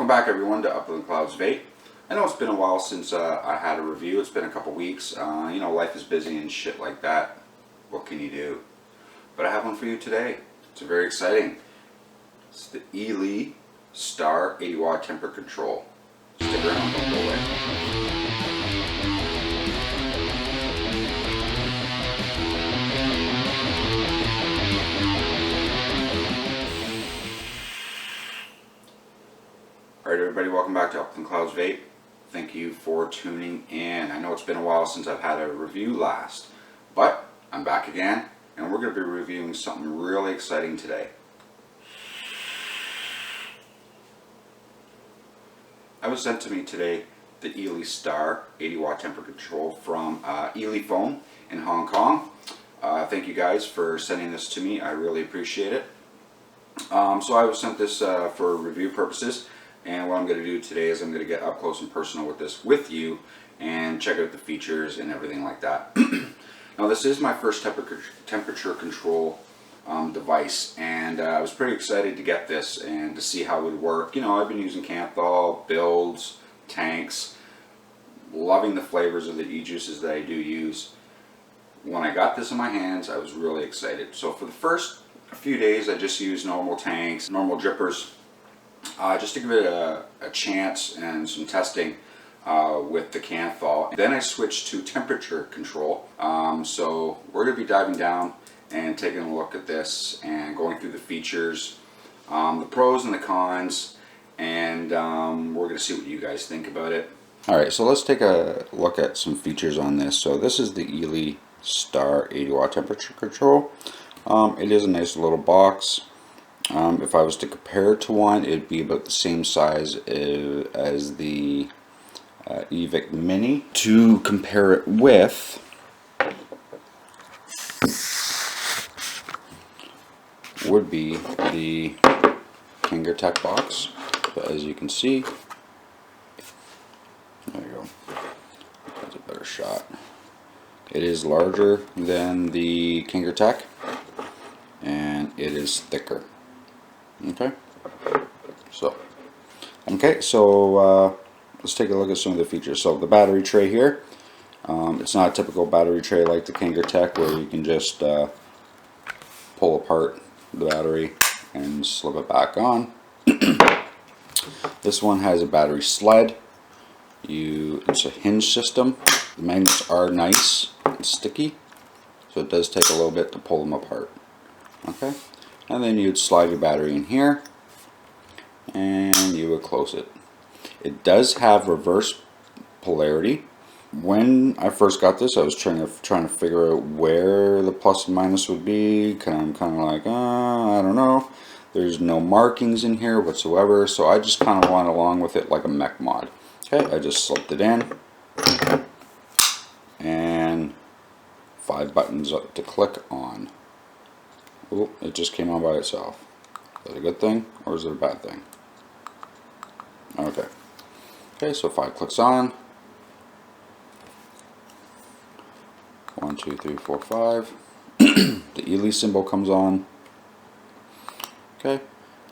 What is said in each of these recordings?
Welcome back everyone to Up in the Clouds Vape. I know it's been a while since I had a review. It's been a couple weeks. You know, life is busy and shit like that. What can you do? But I have one for you today. It's very exciting. It's the EleStar 80w temper control. Stick around, don't go away. Alright everybody, welcome back to Up in the Clouds Vape. Thank you for tuning in. I know it's been a while since I've had a review last, but I'm back again and we're going to be reviewing something really exciting today. I was sent to me today the EleStar 80w temper control from Elephone in Hong Kong. Thank you guys for sending this to me. I really appreciate it. So I was sent this for review purposes. And what I'm going to do today is I'm going to get up close and personal with this with you and check out the features and everything like that. Now this is my first temperature control device, and I was pretty excited to get this and to see how it would work. You know, I've been using Canthal, Builds, Tanks, loving the flavors of the e-juices that I do use. When I got this in my hands, I was really excited. So for the first few days I just used normal Tanks, normal drippers, just to give it a chance and some testing with the Canthal. Then I switched to temperature control. So we're going to be diving down and taking a look at this and going through the features, the pros and the cons, and we're going to see what you guys think about it. Alright, so let's take a look at some features on this. So this is the EleStar 80w temperature control. It is a nice little box. If I was to compare it to one, it'd be about the same size as the Evic Mini. To compare it with, would be the Tech box. But as you can see, there you go. That's a better shot. It is larger than the Tech, and it is thicker. Okay, so let's take a look at some of the features. So the battery tray here, it's not a typical battery tray like the Tech where you can just pull apart the battery and slip it back on. This one has a battery sled. It's a hinge system. The magnets are nice and sticky, so it does take a little bit to pull them apart. Okay. And then you'd slide your battery in here and you would close it. It does have reverse polarity. When I first got this, I was trying to figure out where the plus and minus would be. I'm kind of like, I don't know. There's no markings in here whatsoever, so I just kind of went along with it like a mech mod. Okay, I just slipped it in, and 5 buttons up to click on. Oh, it just came on by itself. Is that a good thing or is it a bad thing? Okay. Okay, so 5 clicks on. 1, 2, 3, 4, 5. The Ele symbol comes on. Okay.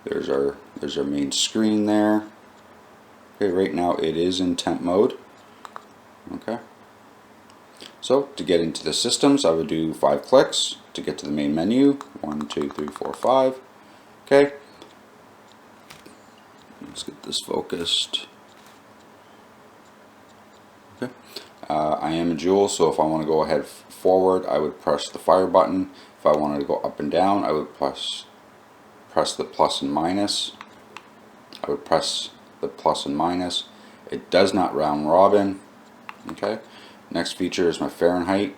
There's our main screen there. Okay, right now it is in temp mode. Okay. So to get into the systems, I would do 5 clicks to get to the main menu. 1, 2, 3, 4, 5. Okay. Let's get this focused. Okay. I am a Juul, so if I want to go ahead forward, I would press the fire button. If I wanted to go up and down, I would press the plus and minus. I would press the plus and minus. It does not round robin. Okay. Next feature is my Fahrenheit.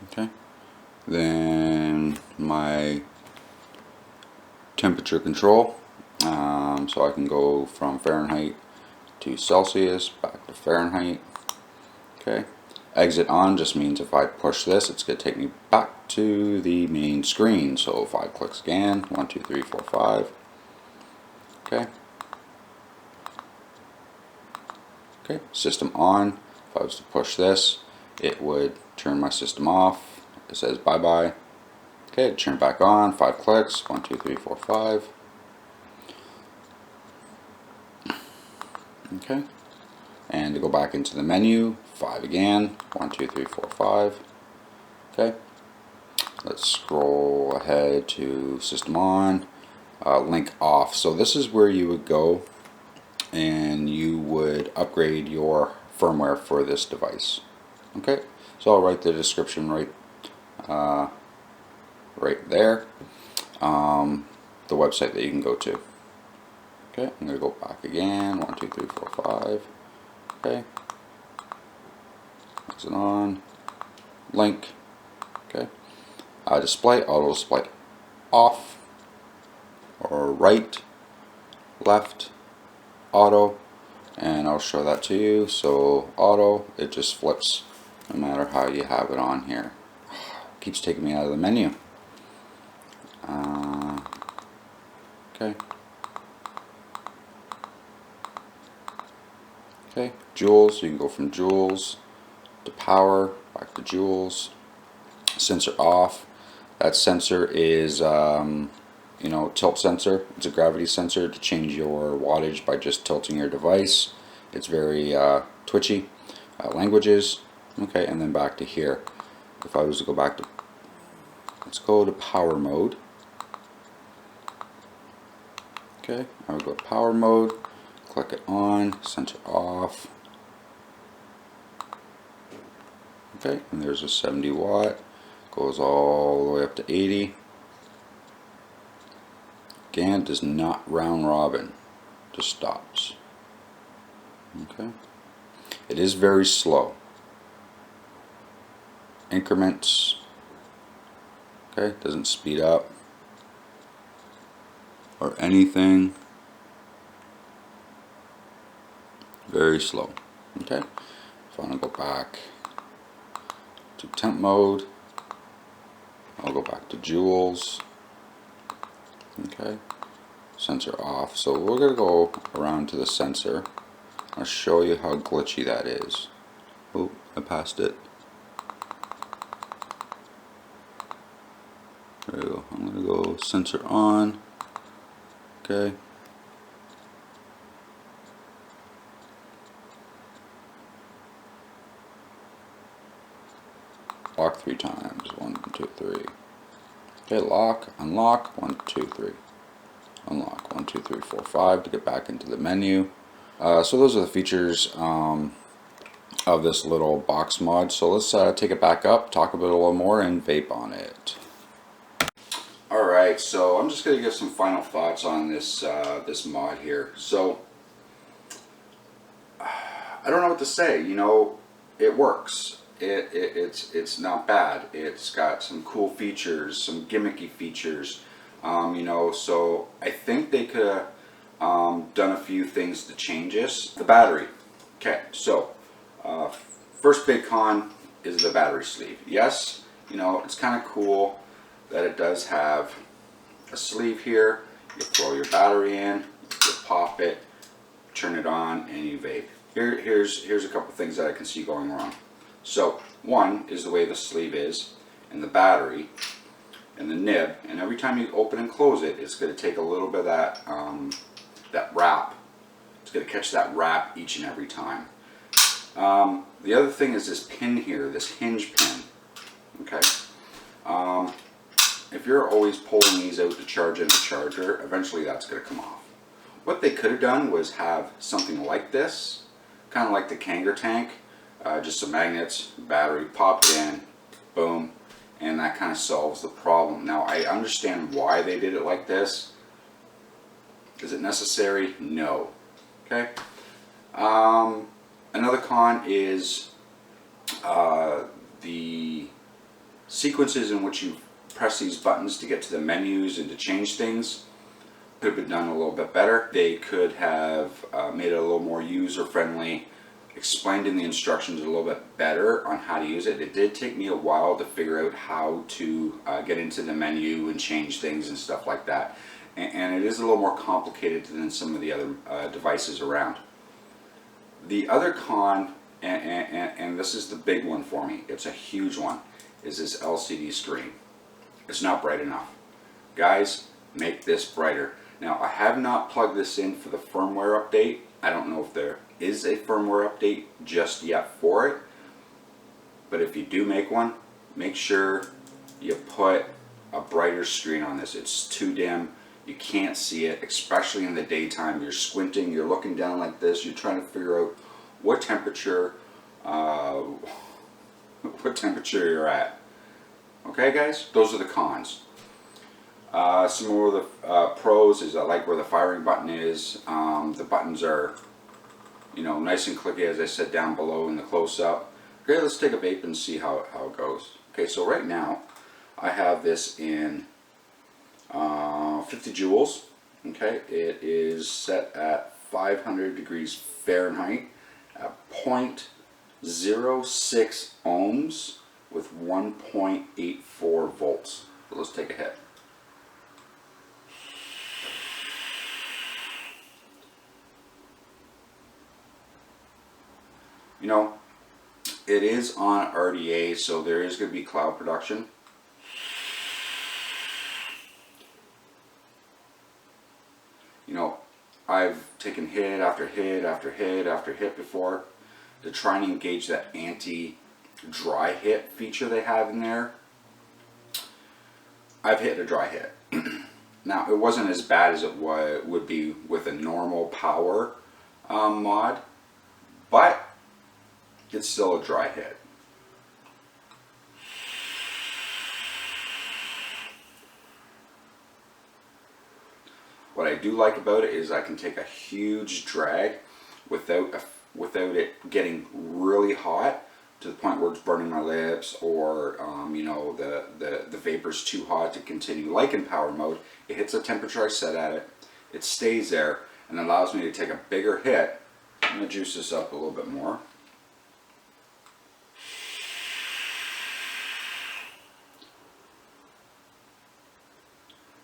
Okay. Then my temperature control. So I can go from Fahrenheit to Celsius, back to Fahrenheit. Okay. Exit on just means if I push this, it's going to take me back to the main screen. So 5 clicks again. 1, 2, 3, 4, 5. Okay. Okay, system on. If I was to push this, it would turn my system off. It says bye bye. Okay, turn it back on, 5 clicks, 1, 2, 3, 4, 5. Okay, and to go back into the menu, 5 again, 1, 2, 3, 4, 5. Okay, let's scroll ahead to system on, link off. So this is where you would go and you would upgrade your firmware for this device. Okay, so I'll write the description right there, the website that you can go to. Okay, I'm going to go back again, 1, 2, 3, 4, 5. Okay, exit on, link. Okay, display, auto display off, or right, left, auto, and I'll show that to you. So auto, it just flips no matter how you have it on here. Keeps taking me out of the menu. Okay. Okay, joules, you can go from joules to power, back to joules. Sensor off. That sensor is, tilt sensor. It's a gravity sensor to change your wattage by just tilting your device. It's very twitchy. Languages. Okay, and then back to here. If I was to go back to, let's go to power mode. Okay, I would go to power mode. Click it on, sensor off. Okay, and there's a 70 watt, goes all the way up to 80. Again, does not round robin, just stops. Okay, it is very slow. Increments. Okay, doesn't speed up or anything. Very slow. Okay, if I want to go back to temp mode, I'll go back to joules. Okay, sensor off. So we're going to go around to the sensor. I'll show you how glitchy that is. Oh, I passed it. There we go. I'm going to go sensor on. Okay. Lock 3 times. 1, 2, 3. Okay, lock, unlock, 1, 2, 3. Unlock, 1, 2, 3, 4, 5 to get back into the menu. So those are the features of this little box mod. So let's take it back up, talk a little more, and vape on it. Alright, so I'm just going to give some final thoughts on this, this mod here. So, I don't know what to say. It works. It's not bad. It's got some cool features, some gimmicky features, so I think they could have done a few things to change this. The battery. Okay, so first big con is the battery sleeve. Yes, it's kind of cool that it does have a sleeve here. You throw your battery in, you pop it, turn it on, and you vape. Here's a couple things that I can see going wrong. So one is the way the sleeve is, and the battery, and the nib, and every time you open and close it, it's going to take a little bit of that wrap. It's going to catch that wrap each and every time. The other thing is this pin here, this hinge pin. Okay. If you're always pulling these out to charge in the charger, eventually that's going to come off. What they could have done was have something like this, kind of like the Kanger tank. Just some magnets, battery, pop it in, boom, and that kind of solves the problem. Now, I understand why they did it like this. Is it necessary? No. Okay. Another con is the sequences in which you press these buttons to get to the menus and to change things could have been done a little bit better. They could have made it a little more user-friendly, explained in the instructions a little bit better on how to use it. It did take me a while to figure out how to get into the menu and change things and stuff like that. And it is a little more complicated than some of the other devices around. The other con, and this is the big one for me, it's a huge one, is this LCD screen. It's not bright enough. Guys, make this brighter. Now, I have not plugged this in for the firmware update. I don't know if there is a firmware update just yet for it. But if you do make one, make sure you put a brighter screen on this. It's too dim. You can't see it, especially in the daytime. You're squinting, you're looking down like this. You're trying to figure out what temperature you're at. Okay, guys? Those are the cons. Some more of the pros is I like where the firing button is. The buttons are, you know, nice and clicky, as I said down below in the close-up. Okay, let's take a vape and see how it goes. Okay, so right now I have this in 50 joules. Okay, it is set at 500 degrees Fahrenheit at 0.06 ohms with 1.84 volts. So let's take a hit. You know, it is on RDA, so there is going to be cloud production. You know, I've taken hit after hit after hit after hit before to try and engage that anti-dry hit feature they have in there. I've hit a dry hit. Now, it wasn't as bad as it would be with a normal power mod, but it's still a dry hit. What I do like about it is I can take a huge drag without it getting really hot to the point where it's burning my lips, or you know, the vapor's too hot to continue. Like in power mode, it hits a temperature I set at it, it stays there, and allows me to take a bigger hit. I'm going to juice this up a little bit more.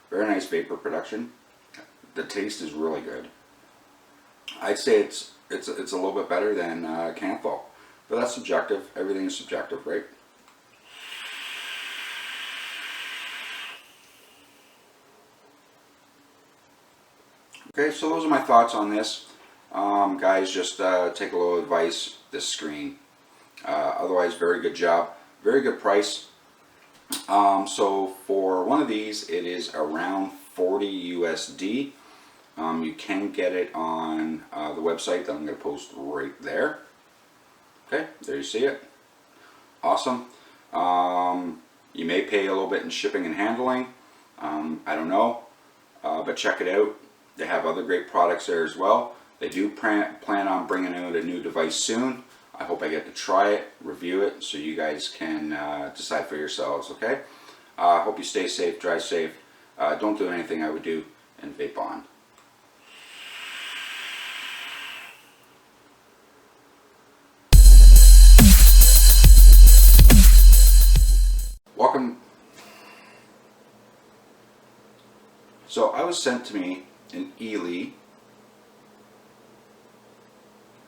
Very nice vapor production. The taste is really good. I'd say it's a little bit better than Canthal, but that's subjective. Everything is subjective, right? Okay, so those are my thoughts on this. Guys, just take a little advice. This screen. Otherwise, very good job. Very good price. So for one of these, it is around 40 USD. You can get it on the website that I'm going to post right there. Okay, there you see it. Awesome. You may pay a little bit in shipping and handling. I don't know, but check it out. They have other great products there as well. They do plan on bringing out a new device soon. I hope I get to try it, review it, so you guys can decide for yourselves, okay? I hope you stay safe, drive safe. Don't do anything I would do, and vape on. Welcome. So I was sent to me an Ele.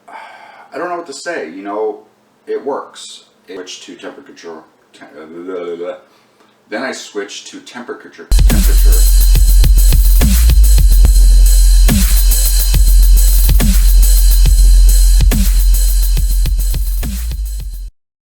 I don't know what to say, you know, it works. It switched to temperature control. Then I switched to temperature.